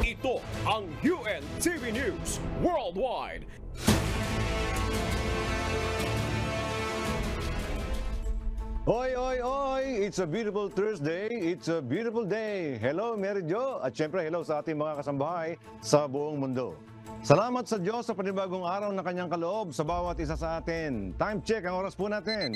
Ito ang UNTV News Worldwide. Oy, oy, oy! It's a beautiful Thursday. It's a beautiful day. Hello, Mary Jo. At syempre, hello sa ating mga kasambahay sa buong mundo. Salamat sa Diyos sa panibagong araw na kanyang kaloob sa bawat isa sa atin. Time check, ang oras po natin.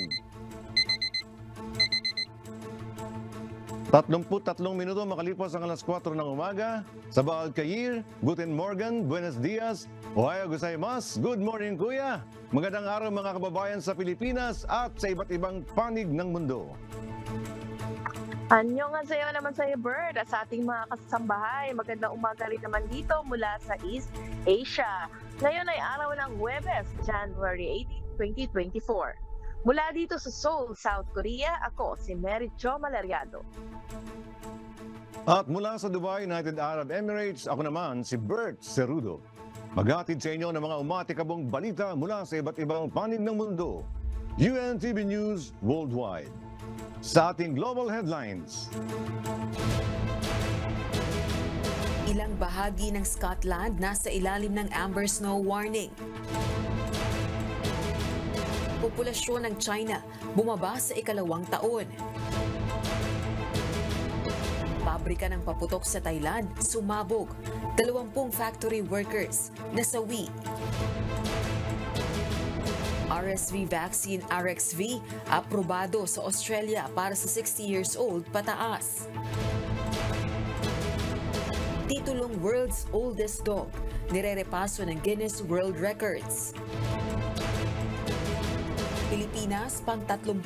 33 minuto makalipas ang alas 4 ng umaga. Sabahal Kayir, Guten Morgen, Buenos Dias, Ohayo gozaimasu, good morning kuya. Magandang araw mga kababayan sa Pilipinas at sa iba't ibang panig ng mundo. Annyeonghaseyo naman sa Bird at sa ating mga kasambahay. Magandang umaga rin naman dito mula sa East Asia. Ngayon ay araw ng Huwebes, January 18, 2024. Mula dito sa Seoul, South Korea, ako si Mary Jo Malariado. At mula sa Dubai, United Arab Emirates, ako naman si Bert Cerudo. Maghatid sa inyo ng mga umatikabong balita mula sa iba't ibang panig ng mundo. UNTV News Worldwide. Sa ating global headlines. Ilang bahagi ng Scotland nasa ilalim ng amber snow warning. Populasyon ng China bumaba sa ikalawang taon. Pabrika ng paputok sa Thailand sumabog. 20 factory workers nasawi. RSV vaccine RXV aprobado sa Australia para sa 60 years old pataas. Titulong World's Oldest Dog nirerepaso ng Guinness World Records. Pilipinas pang 33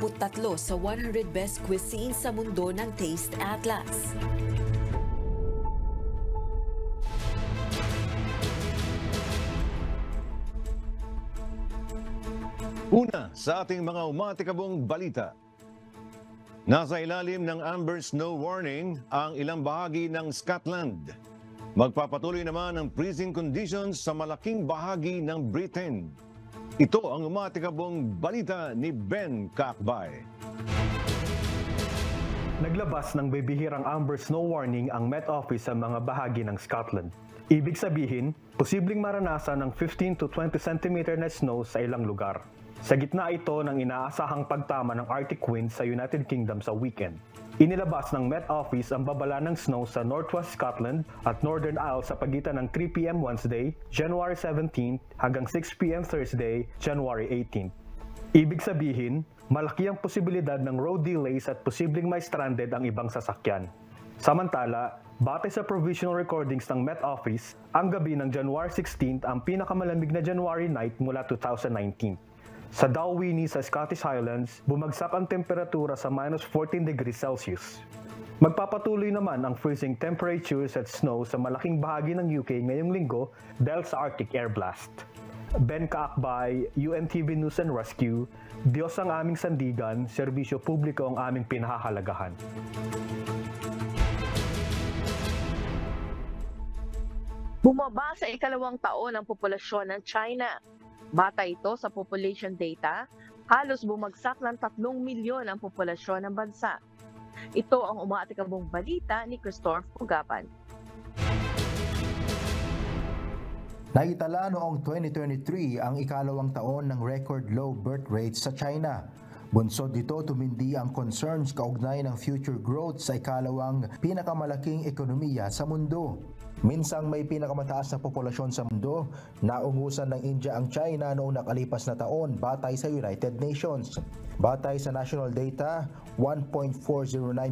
sa 100 best cuisine sa mundo ng Taste Atlas. Una sa ating mga umatikabong balita. Nasa ilalim ng amber snow warning ang ilang bahagi ng Scotland. Magpapatuloy naman ang freezing conditions sa malaking bahagi ng Britain. Ito ang umatikabong balita ni Ben Kakbay. Naglabas ng bibihirang amber snow warning ang Met Office sa mga bahagi ng Scotland. Ibig sabihin, posibleng maranasan ng 15 to 20 cm na snow sa ilang lugar. Sa gitna ito ng inaasahang pagtama ng Arctic winds sa United Kingdom sa weekend. Inilabas ng Met Office ang babala ng snow sa Northwest Scotland at Northern Isles sa pagitan ng 3 p.m. Wednesday, January 17 hanggang 6 p.m. Thursday, January 18. Ibig sabihin, malaki ang posibilidad ng road delays at posibleng may stranded ang ibang sasakyan. Samantala, batay sa provisional recordings ng Met Office, ang gabi ng January 16 ang pinakamalamig na January night mula 2019. Sa Dalwhinnie sa Scottish Highlands, bumagsak ang temperatura sa minus 14 degrees Celsius. Magpapatuloy naman ang freezing temperatures at snow sa malaking bahagi ng UK ngayong linggo dahil sa Arctic air blast. Ben Kaakbay, UNTV News and Rescue, Diyos ang aming sandigan, serbisyo publiko ang aming pinahahalagahan. Bumaba sa ikalawang taon ang populasyon ng China. Bata ito sa population data, halos bumagsak ng 3 milyon ang populasyon ng bansa. Ito ang umatikabong balita ni Christopher Pugapan. Naitala noong 2023 ang ikalawang taon ng record low birth rate sa China. Bunsod dito tumindi ang concerns kaugnay ng future growth sa ikalawang pinakamalaking ekonomiya sa mundo. Minsang may pinakamataas na populasyon sa mundo, naungusan ng India ang China noong nakalipas na taon batay sa United Nations. Batay sa national data, 1.409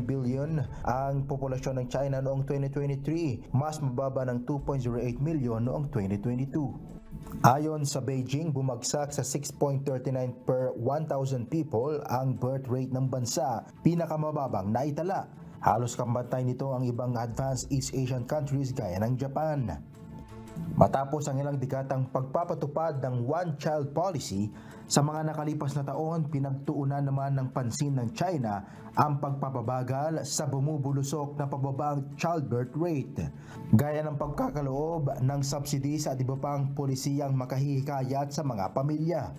billion ang populasyon ng China noong 2023, mas mababa ng 2.08 million noong 2022. Ayon sa Beijing, bumagsak sa 6.39 per 1,000 people ang birth rate ng bansa, pinakamababang naitala. Halos kambantay nito ang ibang advanced East Asian countries gaya ng Japan. Matapos ang ilang dekadang pagpapatupad ng one-child policy, sa mga nakalipas na taon, pinagtuunan naman ng pansin ng China ang pagpapabagal sa bumubulusok na pababang childbirth rate, gaya ng pagkakaloob ng subsidy sa iba pang polisiyang makahihikayat sa mga pamilya.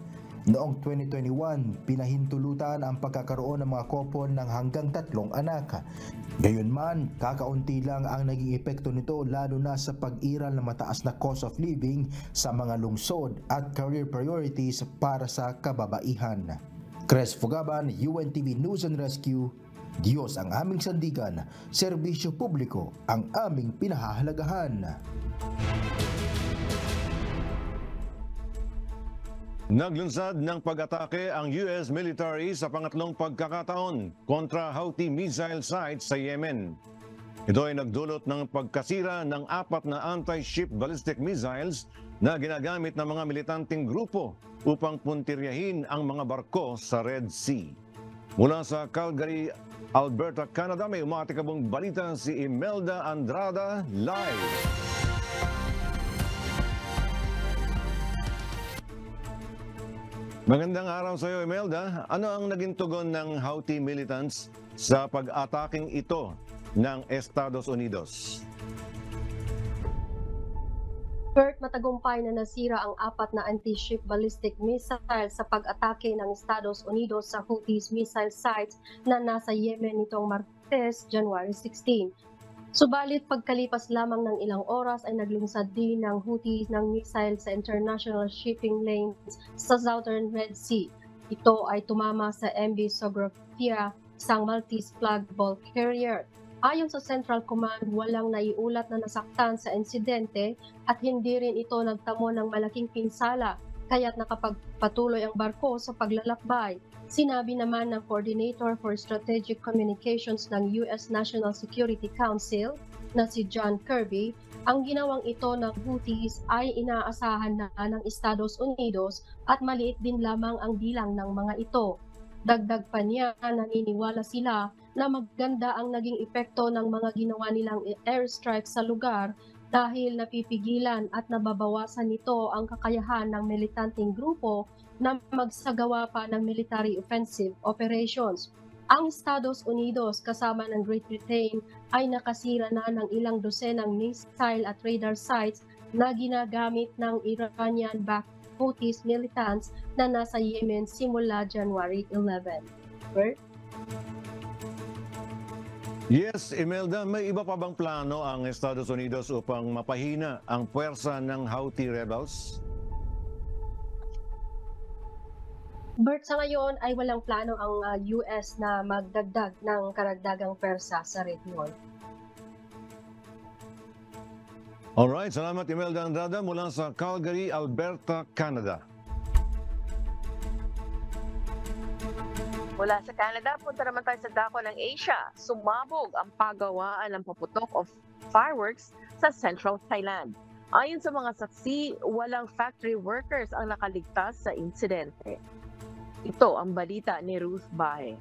Noong 2021, pinahintulutan ang pagkakaroon ng mga couple ng hanggang 3 anak. Gayunman, kakaunti lang ang naging epekto nito lalo na sa pag-iral ng mataas na cost of living sa mga lungsod at career priorities para sa kababaihan. Cres Fugaban, UNTV News and Rescue. Diyos ang aming sandigan, serbisyo publiko ang aming pinahahalagahan. Naglunsad ng pag-atake ang US military sa pangatlong pagkakataon kontra Houthi missile sites sa Yemen. Ito ay nagdulot ng pagkasira ng 4 na anti-ship ballistic missiles na ginagamit ng mga militanteng grupo upang puntiryahin ang mga barko sa Red Sea. Mula sa Calgary, Alberta, Canada, may umatikabong balita si Imelda Andrada live. Magandang araw sa iyo, Imelda. Ano ang naging tugon ng Houthi militants sa pag-ataking ito ng Estados Unidos? Bert, matagumpay na nasira ang 4 na anti-ship ballistic missile sa pag-atake ng Estados Unidos sa Houthis missile sites na nasa Yemen nitong Martes, January 16. Subalit pagkalipas lamang ng ilang oras ay naglunsad din ng Houthis ng missile sa international shipping lanes sa Southern Red Sea. Ito ay tumama sa MV Sografia, isang Maltese flag bulk carrier. Ayon sa Central Command, walang naiulat na nasaktan sa insidente at hindi rin ito nagtamo ng malaking pinsala, kaya't nakapagpatuloy ang barko sa paglalakbay. Sinabi naman ng Coordinator for Strategic Communications ng US National Security Council na si John Kirby, ang ginawang ito ng Houthis ay inaasahan na ng Estados Unidos at maliit din lamang ang bilang ng mga ito. Dagdag pa niya, naniniwala sila na maganda ang naging epekto ng mga ginawa nilang airstrike sa lugar dahil napipigilan at nababawasan nito ang kakayahan ng militanteng grupo na magsagawa pa ng military offensive operations. Ang Estados Unidos kasama ng Great Britain ay nakasira na ng ilang dosenang missile at radar sites na ginagamit ng Iranian-backed Houthis militants na nasa Yemen simula January 11. Bert? Yes, Imelda, may iba pa bang plano ang Estados Unidos upang mapahina ang puwersa ng Houthi rebels? Bert, sa ngayon ay walang plano ang US na magdagdag ng karagdagang pwersa sa region. Alright, salamat Imelda Andrada mula sa Calgary, Alberta, Canada. Mula sa Canada, punta naman tayo sa dako ng Asia. Sumabog ang paggawaan ng paputok of fireworks sa Central Thailand. Ayon sa mga saksi, walang factory workers ang nakaligtas sa insidente. Ito ang balita ni Ruth Bahe.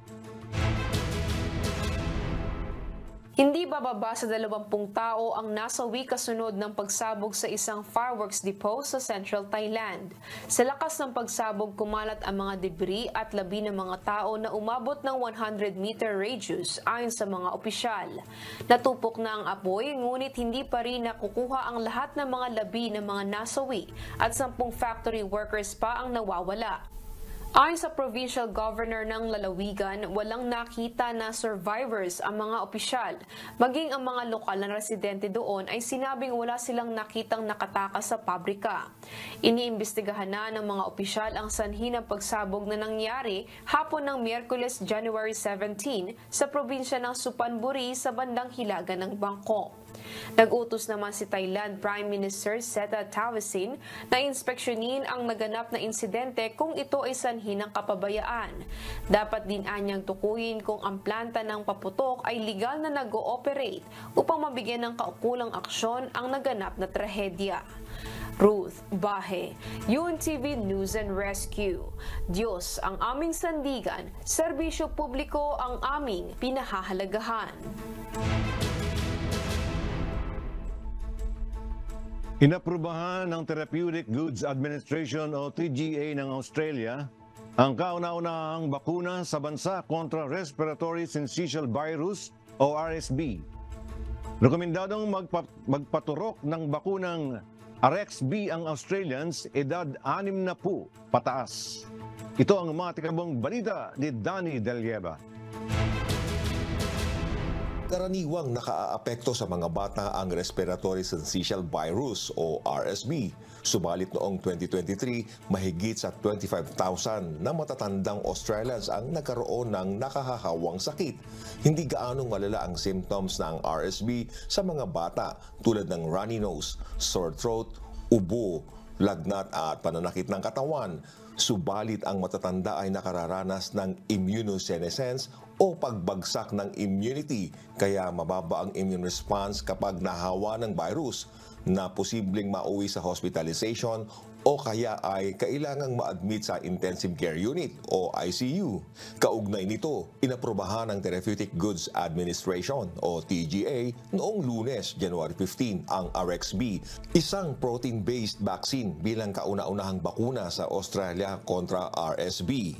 Hindi bababa sa 20 tao ang nasawi kasunod ng pagsabog sa isang fireworks depot sa Central Thailand. Sa lakas ng pagsabog, kumalat ang mga debris at labi ng mga tao na umabot ng 100-meter radius ayon sa mga opisyal. Natupok na ang apoy ngunit hindi pa rin nakukuha ang lahat ng mga labi ng mga nasawi at 10 factory workers pa ang nawawala. Ayon sa provincial governor ng lalawigan, walang nakita na survivors ang mga opisyal. Maging ang mga lokal na residente doon ay sinabing wala silang nakitang nakatakas sa pabrika. Iniimbestigahan na ng mga opisyal ang sanhi ng pagsabog na nangyari hapon ng Miyerkules, January 17 sa probinsya ng Suphanburi sa bandang hilaga ng Bangkok. Nag-utos naman si Thailand Prime Minister Seta Thavisin na inspeksyonin ang naganap na insidente kung ito ay sanhi ng kapabayaan. Dapat din anyang tukuyin kung ang planta ng paputok ay legal na nag-ooperate upang mabigyan ng kaukulang aksyon ang naganap na trahedya. Ruth Bahe, UNTV News and Rescue. Diyos ang aming sandigan, serbisyo publiko ang aming pinahahalagahan. Inaprubahan ng Therapeutic Goods Administration o TGA ng Australia ang kauna-unahang bakuna sa bansa kontra Respiratory Syncytial Virus o RSV. Rekomendadong magpaturok ng bakunang RXV ang Australians edad 60 pataas. Ito ang umatikabong balita ni Danny Delieva. Karaniwang nakaaapekto sa mga bata ang respiratory syncytial virus o RSV. Subalit noong 2023, mahigit sa 25,000 na matatandang Australians ang nagkaroon ng nakahahawang sakit. Hindi gaanong malala ang symptoms ng RSV sa mga bata tulad ng runny nose, sore throat, ubo, lagnat at pananakit ng katawan. Subalit ang matatanda ay nakararanas ng immunosenescence o pagbagsak ng immunity, kaya mababa ang immune response kapag nahawa ng virus na posibleng mauwi sa hospitalization o kaya ay kailangang ma-admit sa intensive care unit o ICU. Kaugnay nito, inaprobahan ng Therapeutic Goods Administration o TGA noong Lunes, January 15 ang RXV, isang protein-based vaccine bilang kauna-unahang bakuna sa Australia kontra RSV.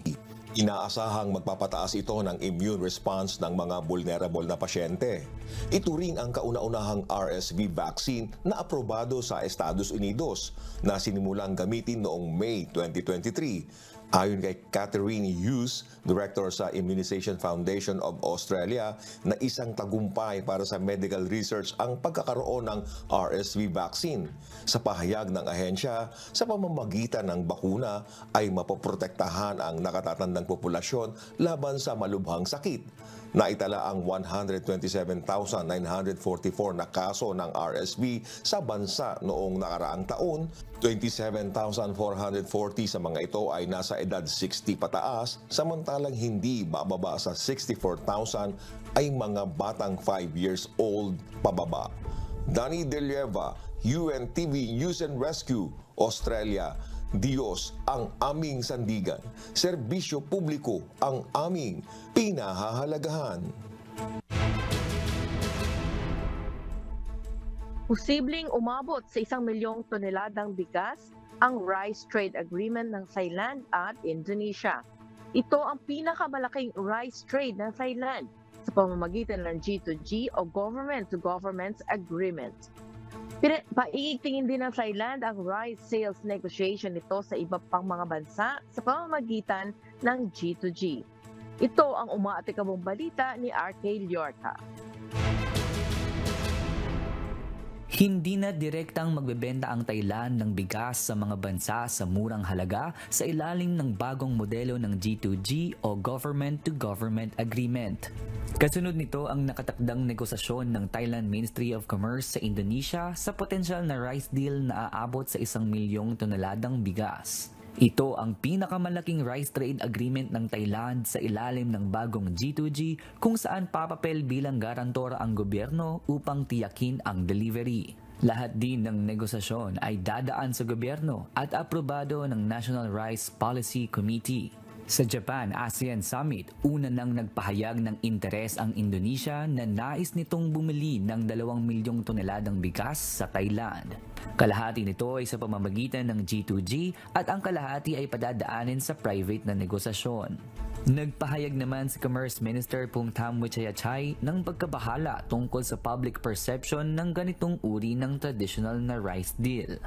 Inaasahang magpapataas ito ng immune response ng mga vulnerable na pasyente. Ito rin ang kauna-unahang RSV vaccine na aprobado sa Estados Unidos na sinimulang gamitin noong May 2023. Ayon kay Catherine Hughes, Director sa Immunization Foundation of Australia, na isang tagumpay para sa medical research ang pagkakaroon ng RSV vaccine. Sa pahayag ng ahensya, sa pamamagitan ng bakuna ay mapoprotektahan ang nakatatandang populasyon laban sa malubhang sakit. Naitala ang 127,944 na kaso ng RSV sa bansa noong nakaraang taon. 27,440 sa mga ito ay nasa edad 60 pataas, samantalang hindi bababa sa 64,000 ay mga batang 5 years old pababa. Danny Delieva, UNTV News and Rescue, Australia. Diyos ang aming sandigan, serbisyo publiko ang aming pinahahalagahan. Posibleng umabot sa 1 milyong toneladang bigas ang Rice Trade Agreement ng Thailand at Indonesia. Ito ang pinakamalaking rice trade ng Thailand sa pamamagitan ng G2G o Government-to-Government Agreement. Paigtingin din ng Thailand ang rice sales negotiation nito sa iba pang mga bansa sa pamamagitan ng G2G. Ito ang umaatikabong balita ni RK Liorca. Hindi na direktang magbebenta ang Thailand ng bigas sa mga bansa sa murang halaga sa ilalim ng bagong modelo ng G2G o Government-to-Government Agreement. Kasunod nito ang nakatakdang negosasyon ng Thailand Ministry of Commerce sa Indonesia sa potensyal na rice deal na aabot sa 1 milyong toneladang bigas. Ito ang pinakamalaking rice trade agreement ng Thailand sa ilalim ng bagong G2G kung saan papapel bilang garantor ang gobyerno upang tiyakin ang delivery. Lahat din ng negosasyon ay dadaan sa gobyerno at aprobado ng National Rice Policy Committee. Sa Japan-ASEAN Summit, una nang nagpahayag ng interes ang Indonesia na nais nitong bumili ng 2 milyong toneladang bigas sa Thailand. Kalahati nito ay sa pamamagitan ng G2G at ang kalahati ay padadaanin sa private na negosasyon. Nagpahayag naman si Commerce Minister Phumtham Wechayachai ng pagkabahala tungkol sa public perception ng ganitong uri ng traditional na rice deal.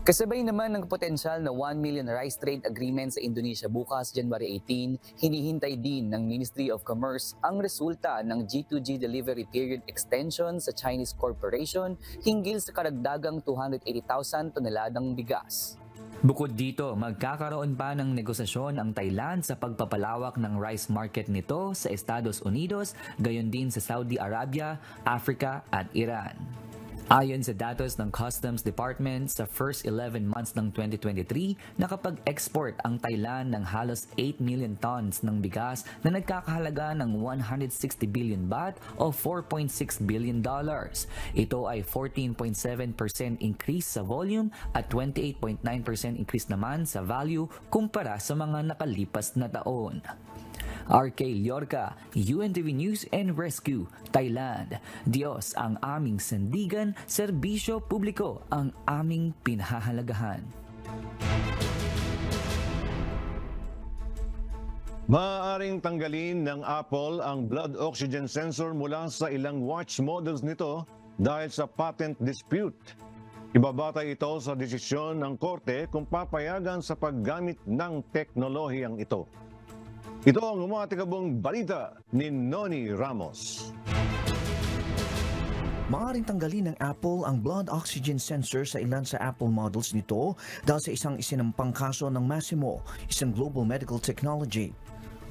Kasabay naman ng potensyal na 1 million rice trade agreement sa Indonesia bukas, January 18, hinihintay din ng Ministry of Commerce ang resulta ng G2G delivery period extension sa Chinese corporation hinggil sa karagdagang 280,000 toneladang bigas. Bukod dito, magkakaroon pa ng negosasyon ang Thailand sa pagpapalawak ng rice market nito sa Estados Unidos, gayon din sa Saudi Arabia, Africa at Iran. Ayon sa datos ng Customs Department, sa first 11 months ng 2023, nakapag-export ang Thailand ng halos 8 million tons ng bigas na nagkakahalaga ng 160 billion baht o $4.6 billion. Ito ay 14.7% increase sa volume at 28.9% increase naman sa value kumpara sa mga nakalipas na taon. RK Liorca, UNTV News and Rescue, Thailand. Diyos ang aming sandigan, serbisyo publiko ang aming pinahahalagahan. Maaaring tanggalin ng Apple ang blood oxygen sensor mula sa ilang watch models nito dahil sa patent dispute. Ibabatay ito sa desisyon ng korte kung papayagan sa paggamit ng teknolohiyang ito. Ito ang umatikabong balita ni Noni Ramos. Maaaring tanggalin ng Apple ang blood oxygen sensor sa ilan sa Apple models nito dahil sa isang isinampang kaso ng Masimo, isang global medical technology.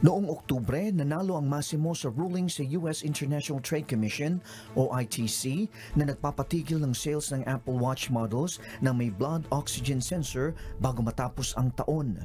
Noong Oktubre, nanalo ang Masimo sa ruling sa US International Trade Commission o ITC na nagpapatigil ng sales ng Apple Watch models na may blood oxygen sensor bago matapos ang taon.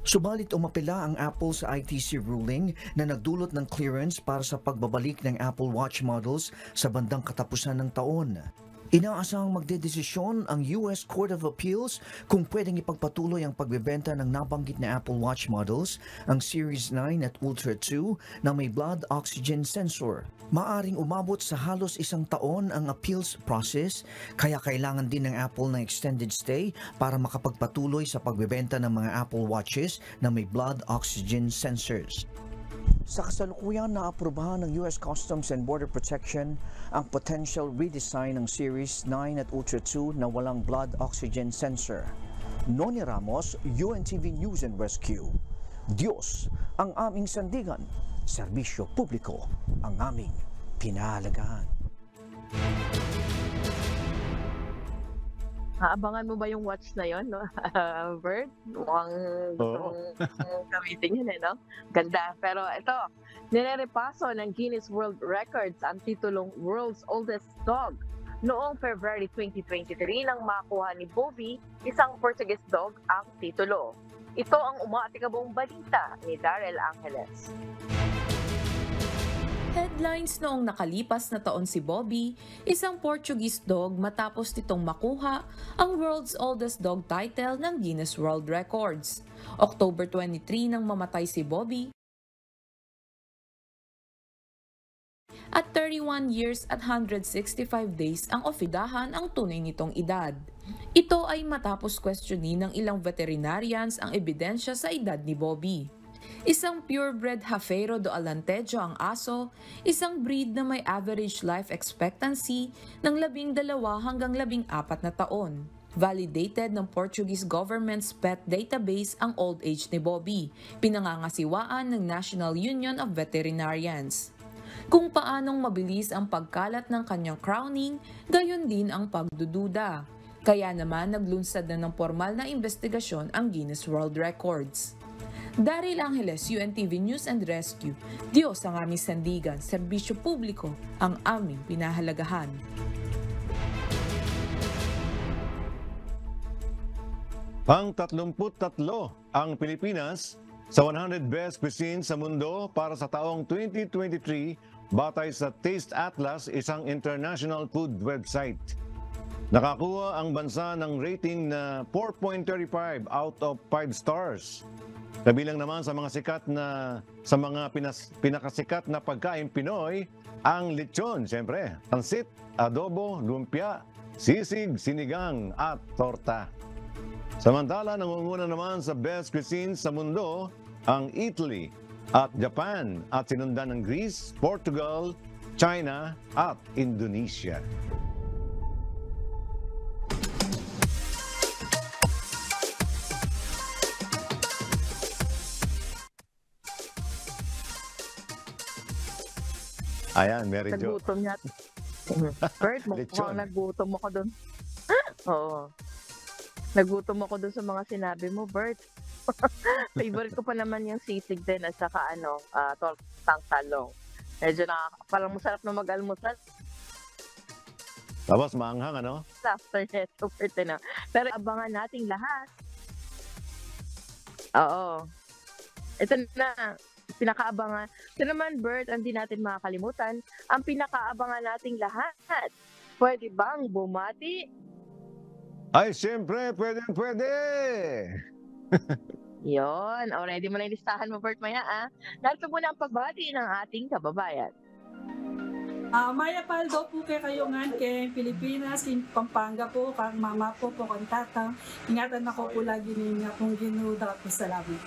Subalit umapela ang Apple sa ITC ruling na nagdulot ng clearance para sa pagbabalik ng Apple Watch models sa bandang katapusan ng taon. Inaasahang magdedesisyon ang US Court of Appeals kung pwedeng ipagpatuloy ang pagbebenta ng nabanggit na Apple Watch models, ang Series 9 at Ultra 2 na may blood oxygen sensor. Maaring umabot sa halos 1 taon ang appeals process, kaya kailangan din ng Apple ng extended stay para makapagpatuloy sa pagbebenta ng mga Apple Watches na may blood oxygen sensors. Sa kasalukuyan naaprubahan ng US Customs and Border Protection ang potential redesign ng Series 9 at Ultra 2 na walang blood oxygen sensor. Noni Ramos, UNTV News and Rescue. Diyos ang aming sandigan, serbisyo publiko ang aming pinahalagahan. Aabangan mo ba yung watch na yon, no? Bert? Mukhang gusto mong gamitin yun, no? Ganda. Pero ito, nirerepaso ng Guinness World Records ang titulong World's Oldest Dog. Noong February 2023 nang makuha ni Bobby, isang Portuguese dog, ang titulo. Ito ang umatikabong balita ni Darrell Angeles. Headlines noong nakalipas na taon si Bobby, isang Portuguese dog matapos nitong makuha ang World's Oldest Dog title ng Guinness World Records. October 23 nang mamatay si Bobby at 31 years at 165 days ang ofidahan ang tunay nitong edad. Ito ay matapos questionin ng ilang veterinarians ang ebidensya sa edad ni Bobby. Isang purebred Jafero do Alentejo ang aso, isang breed na may average life expectancy ng 12 hanggang 14 na taon. Validated ng Portuguese government's pet database ang old age ni Bobby, pinangangasiwaan ng National Union of Veterinarians. Kung paanong mabilis ang pagkalat ng kanyang crowning, gayon din ang pagdududa. Kaya naman naglunsad na ng formal na investigasyon ang Guinness World Records. Darrell Angeles, UNTV News and Rescue. Diyos ang aming sandigan, serbisyo publiko ang aming pinahalagahan. Pang-33 ang Pilipinas sa 100 Best Cuisine sa mundo para sa taong 2023 batay sa Taste Atlas, isang international food website. Nakakuha ang bansa ng rating na 4.35 out of 5 stars. Kabilang naman sa mga pinakasikat na pagkain Pinoy, ang lechon, siyempre, pansit, adobo, lumpia, sisig, sinigang at torta. Samantala, nangunguna naman sa best cuisine sa mundo ang Italy at Japan at sinundan ng Greece, Portugal, China at Indonesia. Ayan, Mary Jo. Nagutom niya. Bert, mukhang nagutom ako doon. Oo. Nagutom ako doon sa mga sinabi mo, Bert. Favorite ko pa naman yung sisig din at saka tortang talong. Medyo parang masarap na mag-almusal. Tapos maanghang, ano? After neto, Bert, na. Pero abangan nating lahat. Oo. Ito na. Pinakaabangan. Ito naman, Bert, hindi natin makakalimutan. Ang pinakaabangan nating lahat. Pwede bang bumati? Ay, siyempre, pwede. Yon, already mo na yung listahan mo, Bert, maya, Narito muna ang pagbati ng ating kababayan. Maya Paldo po kay Kayungan, kay Pilipinas, kay Pampanga po, kay mama po, kay tata. Ingatan ako po lagi ninyo kung ginuda po. Salamat.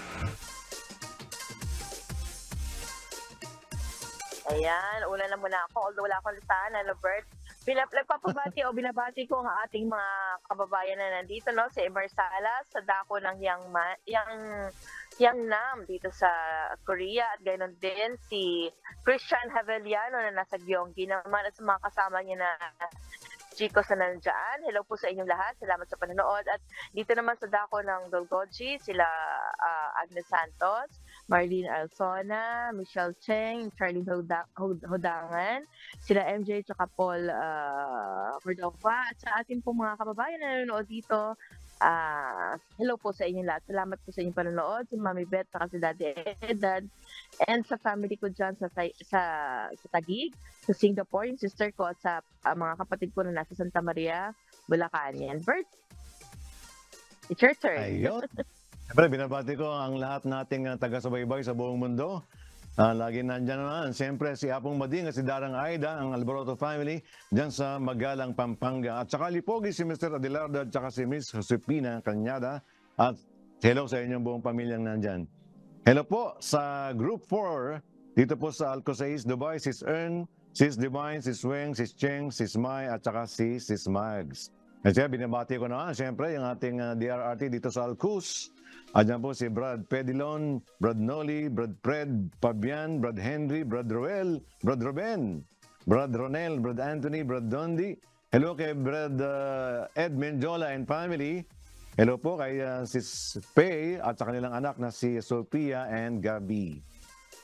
Ayan, una na muna ako. Although wala akong listahan, Bert. Nagpapabati o binabati ko ang ating mga kababayan na nandito, no? Si Emer Salas sa dako ng Yangnam dito sa Korea, at ganoon din si Christian Haveliano na nasa Gyeonggi naman, at sa mga kasama niya na Chicos na nandyan. Hello po sa inyong lahat. Salamat sa panonood. At dito naman sa dako ng Dolgoji, sila Agnes Santos, Marlene Alsona, Michelle Cheng, Charlie Hodangan, sila MJ tsaka Paul Cordova, at sa ating pong mga kababayan na nanonood dito, hello po sa inyong lahat. Salamat po sa inyong panonood. Si Mami Beth at si Daddy Edad, and sa family ko dyan sa Taguig, sa Singapore, yung sister ko, at sa mga kapatid ko na nasa Santa Maria, Bulacan. Yan, Bert, it's your turn. Ayun. Siyempre, binabati ko ang lahat nating taga-subaybay sa buong mundo. Lagi nandyan naman, siyempre, si Apong Mading at si Darang Aida, ang Alboroto family, dyan sa Magalang, Pampanga. At saka lipogi si Mr. Adelardo at saka si Miss Josepina Cañada. At hello sa inyong buong pamilyang nandyan. Hello po sa Group 4, dito po sa Alcosays, Dubai, Sis Ern, Sis Divine, Sis Weng, Sis Cheng, Sis Mai, at saka si Sis Mags. At siya, binabati ko naman, siyempre, yung ating DRRT dito sa Alcus. At dyan po si Brad Pedilon, Brad Noli, Brad Fred, Fabian, Brad Henry, Brad Roel, Brad Ruben, Brad Ronel, Brad Anthony, Brad Dondi. Hello kay Brad Ed Menjola and family. Hello po kay Sis Pei at sa kanilang anak na si Sophia and Gabi.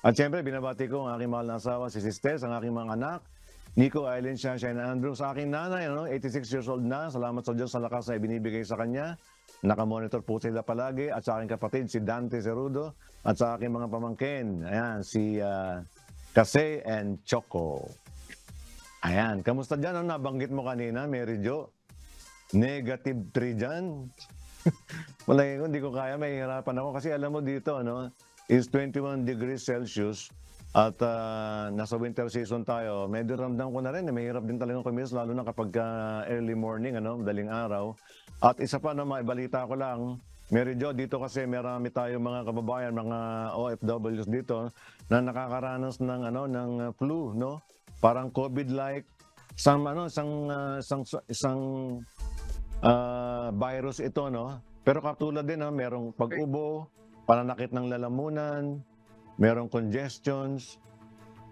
At siyempre, binabati ko ang aking mahal na asawa, si Sis Tess, ang aking mga anak, Nico, Aileen, Shine Andrew, sa aking nanay, 86 years old na. Salamat sa Diyos sa lakas na ibinibigay sa kanya. Nakamonitor po sila palagi. At sa aking kapatid, si Dante Cerudo. At sa aking mga pamangkin, ayan, si Kase and Choco. Ayan, kamusta dyan? Nabanggit mo kanina, Mary Jo? Negative 3 dyan? Wala yun, hindi ko kaya. May hirapan ako. Kasi alam mo dito, is 21 degrees Celsius. At nasa winter season tayo, medyo ramdam ko na rin, mahirap din talagang kumilos, lalo na kapag early morning, madaling araw. At isa pa na maibalita ko lang, Mary Jo, dito kasi marami tayo mga kababayan, mga OFWs dito, na nakakaranas ng flu, no? Parang COVID-like, isang virus ito, no? Pero katulad din, merong pag-ubo, pananakit ng lalamunan, merong congestions,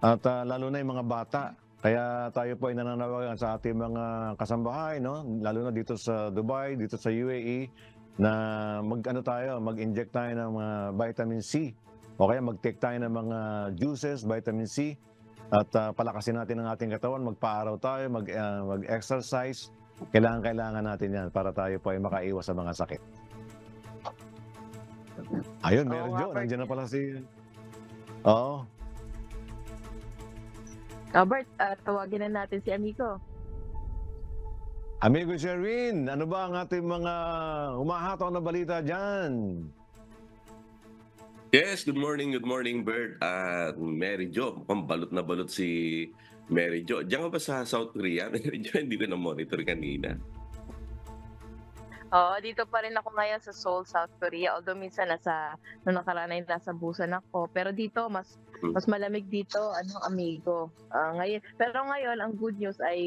at lalo na yung mga bata. Kaya tayo po ay nananawagan sa ating mga kasambahay, no? Lalo na dito sa Dubai, dito sa UAE, na mag-inject tayo ng mga vitamin C. O kaya mag-take tayo ng mga juices, vitamin C, at palakasin natin ang ating katawan, magpa-araw tayo, mag-exercise. Kailangan natin yan para tayo po ay makaiwas sa mga sakit. Ayun, meron Jo, nandiyan na pala si... Oo. Albert, tawagin na natin si Amigo. Amigo Sherwin, ano ba ang ating mga humahataw na balita dyan? Yes, good morning, Bert at Mary Jo. Mukhang balot na balot si Mary Jo. Diyan ka ba sa South Korea? Mary Jo, hindi ko na-monitor kanina. Oo, dito pa rin ako ngayon sa Seoul, South Korea. Although minsan nung nakaraan ay nasa Busan ako. Pero dito, mas malamig dito, Amigo. Pero ngayon, ang good news ay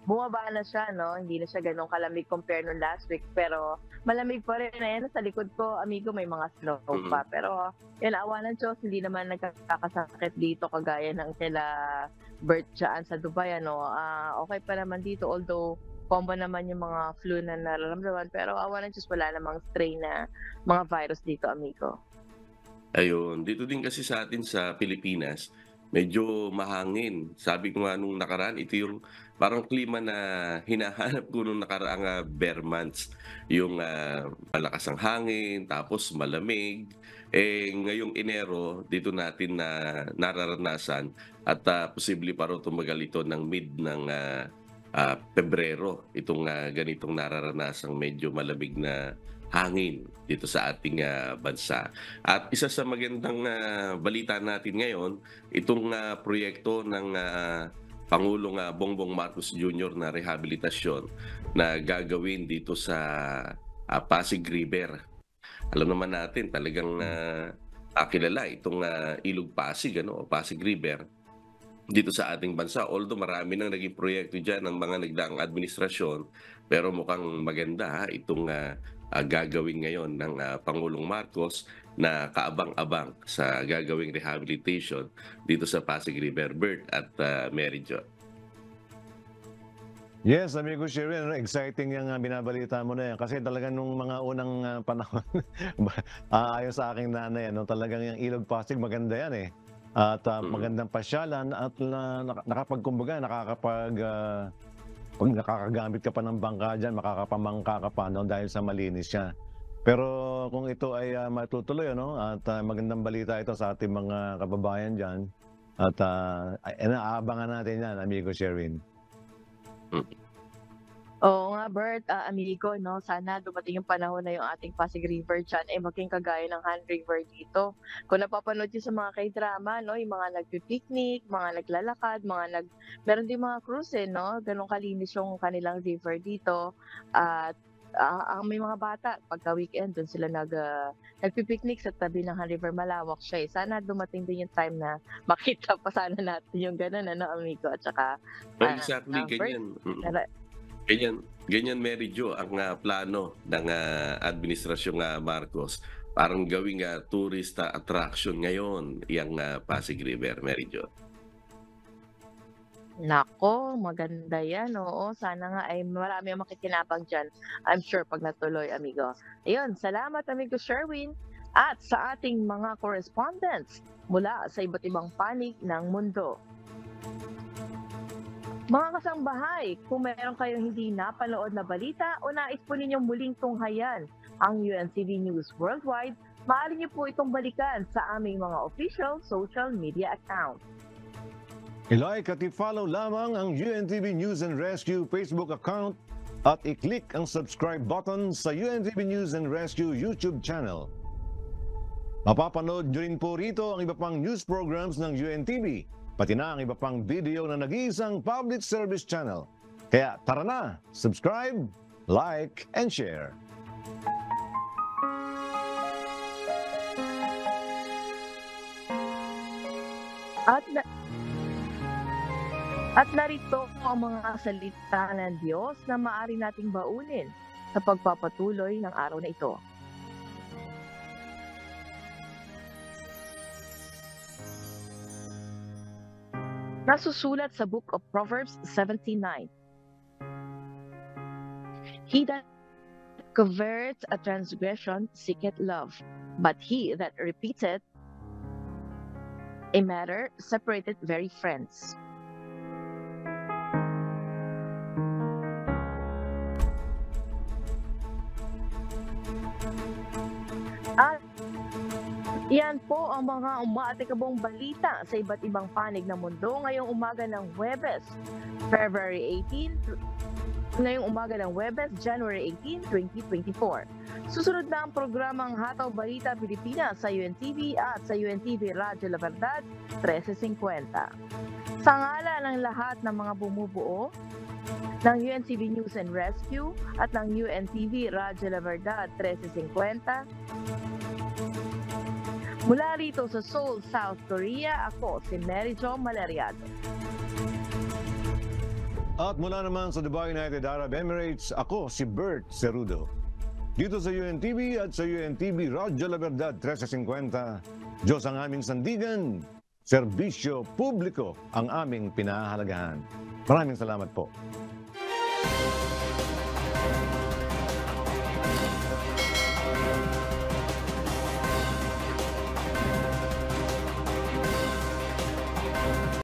bumaba na siya, no? Hindi na siya ganun kalamig compare nung last week. Pero malamig pa rin. Ayan, sa likod ko, Amigo, may mga snow pa. Pero yun, awa ng Diyos, hindi naman nagkakasakit dito kagaya ng kila Bert dyan sa Dubai, okay pa naman dito, although combo naman yung mga flu na nararamdaman, pero awa ng Diyos, wala namang strain na mga virus dito, Amigo. Ayun, dito din kasi sa atin sa Pilipinas, medyo mahangin. Sabi ko nga nung nakaraan, ito yung parang klima na hinahanap ko nung nakaraang bare months. Yung malakas ang hangin, tapos malamig. Ngayong Enero, dito natin na nararanasan at posible pa rin tumagal ito ng mid ng Pebrero, itong ganitong nararanasang medyo malamig na hangin dito sa ating bansa. At isa sa magandang balita natin ngayon, itong proyekto ng Pangulong Bongbong Marcos Jr. na rehabilitasyon na gagawin dito sa Pasig River. Alam naman natin, talagang kilala itong Ilog Pasig, Pasig River. dito sa ating bansa. Although marami nang naging proyekto dyan ng mga nagdaang administrasyon, pero mukhang maganda itong gagawin ngayon ng Pangulong Marcos na kaabang-abang sa gagawing rehabilitation dito sa Pasig River. Bert at Mary Jo. Yes, amigo Sherin, exciting yung binabalita mo na yan. Kasi talagang nung mga unang panahon, ayon sa aking nanay, talagang yung Ilog Pasig, maganda yan eh. At magandang pasyalan at nakapagkumbaga, pag nakakagamit ka pa ng bangka dyan, makakapamangka ka pa dahil sa malinis siya. Pero kung ito ay matutuloy, at magandang balita ito sa ating mga kababayan dyan, at inaabangan natin yan, amigo Sherin. Oo nga, Bert, amigo, sana dumating yung panahon na yung ating Pasig River dyan maging kagaya ng Han River dito. Kung napapanood yun sa mga k-drama, yung mga nagpipiknik, mga naglalakad, meron din mga cruise, ganun kalinis yung kanilang river dito. At may mga bata, pagka weekend, doon sila nagpipiknik sa tabi ng Han River. Malawak siya. Sana dumating din yung time na makita pa sana natin yung ganun, amigo. At saka, exactly, ganyan Mary Jo ang plano ng administrasyong Marcos. Parang gawing tourist attraction ngayon yung Pasig River, Mary Jo. Nako, maganda yan. Oo, sana nga ay marami ang makikinabang dyan. I'm sure pag natuloy, amigo. Ayun, salamat, amigo Sherwin. At sa ating mga correspondents mula sa iba't ibang panig ng mundo. Mga kasambahay, kung meron kayong hindi napanood na balita o nais po ninyong muling tunghayan ang UNTV News Worldwide, maaari niyo po itong balikan sa aming mga official social media account. I-like at i-follow lamang ang UNTV News and Rescue Facebook account at i-click ang subscribe button sa UNTV News and Rescue YouTube channel. Mapapanood nyo rin po rito ang iba pang news programs ng UNTV, pati na ang iba pang video na nag-iisang public service channel. Kaya tara na, subscribe, like, and share. At narito ang mga salita ng Diyos na maaari nating baunin sa pagpapatuloy ng araw na ito. Nasusulat sa Book of Proverbs 17:9. He that covereth a transgression seeketh love, but he that repeateth a matter separated very friends. At yan po ang mga umaatikabong balita sa iba't ibang panig ng mundo ngayong umaga ng Huwebes, February 18, ngayong umaga ng Huwebes, January 18, 2024. Susunod na ang programang Hataw Balita Pilipinas sa UNTV at sa UNTV Radyo La Verdad 1350. Sa ngala ng lahat ng mga bumubuo ng UNTV News and Rescue at ng UNTV Radyo La Verdad 1350, mula rito sa Seoul, South Korea, ako si Mary Jo Maleriado. At mula naman sa Dubai, United Arab Emirates, ako si Bert Cerudo. Dito sa UNTV at sa UNTV Radyo La Verdad 1350, Diyos ang aming sandigan, serbisyo publiko ang aming pinahahalagahan. Maraming salamat po.